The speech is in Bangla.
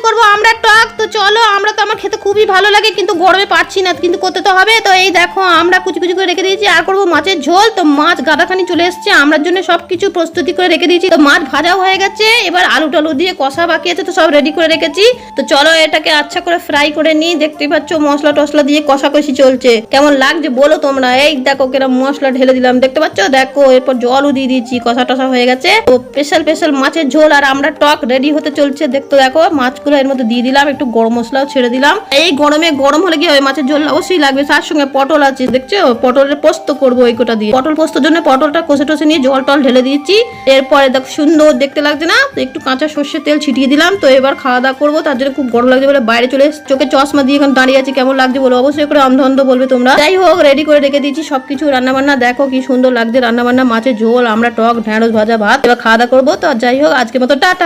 করবো আমরা টক। তো চলো, আমরা তো আমার খেতে খুবই ভালো লাগে, কিন্তু গরমে পারছি না, কিন্তু করতে তো হবে। তো এই দেখো আমরা কুচি কুচি করে রেখে দিয়েছি, আর করবো মাছের ঝোল। তো মাছ গাদাখানি চলে এসছে, আমরা জন্য সবকিছু প্রস্তুতি করে রেখে দিয়েছি। তো মাছ ভাজা হয়ে গেছে, এবার আলু টালু দিয়ে কষা বাকি আছে, তো সব রেডি করে রেখেছি। তো চলো এটাকে আচ্ছা করে ফ্রাই করে নিই। দেখতে পাচ্ছ মশলা টসলা দিয়ে কষাকষি চলছে, কেমন লাগছে বলো তোমরা। এই দেখো কেরম মশলা ঢেলে দিলাম, দেখতে পাচ্ছ, দেখো এরপর জলও দিয়ে দিয়েছি, কষা টসা হয়ে গেছে। তো স্পেশাল মাছের ঝোল আর আমরা টক রেডি হতে চলছে। দেখতে দেখো মাছগুলো এর মধ্যে দিয়ে দিলাম, একটু গরম মশলাও ছেড়ে দিলাম। এই গরমে গরম হলে কি হবে, মাছের ঝোল অবশ্যই লাগবে। তার সঙ্গে পটল আছে, দেখছো পটলের পোস্ত করবো এই কোটা দিয়ে। পটল পোস্তর জন্য পটলটা কষে টসে নিয়ে জল টল ঢেলে দিয়েছি। এরপরে দেখো সুন্দর দেখতে লাগছে না, তো একটু কাঁচা সর্ষের তেল ছিটিয়ে দিলাম। তো এবার খাওয়া দাওয়া করবো, তার জন্য খুব গরম লাগছে বলে বাইরে চলে চোখে চশমা দিয়ে এখন দাঁড়িয়ে আছি। কেমন লাগছে বলো, অবশ্যই করে অন্ধ অন্ধ বলবে তোমরা। যাই হোক রেডি করে রেখে দিয়েছি সবকিছু রান্না বান্না, দেখো কি সুন্দর লাগছে রান্না বান্না, মাছের ঝোল, আমরা টক, ঢেঁড়স ভাজা, ভাত। এবার খাওয়া দাওয়া করবো। তো যাই হোক আজকের মতো টাটা।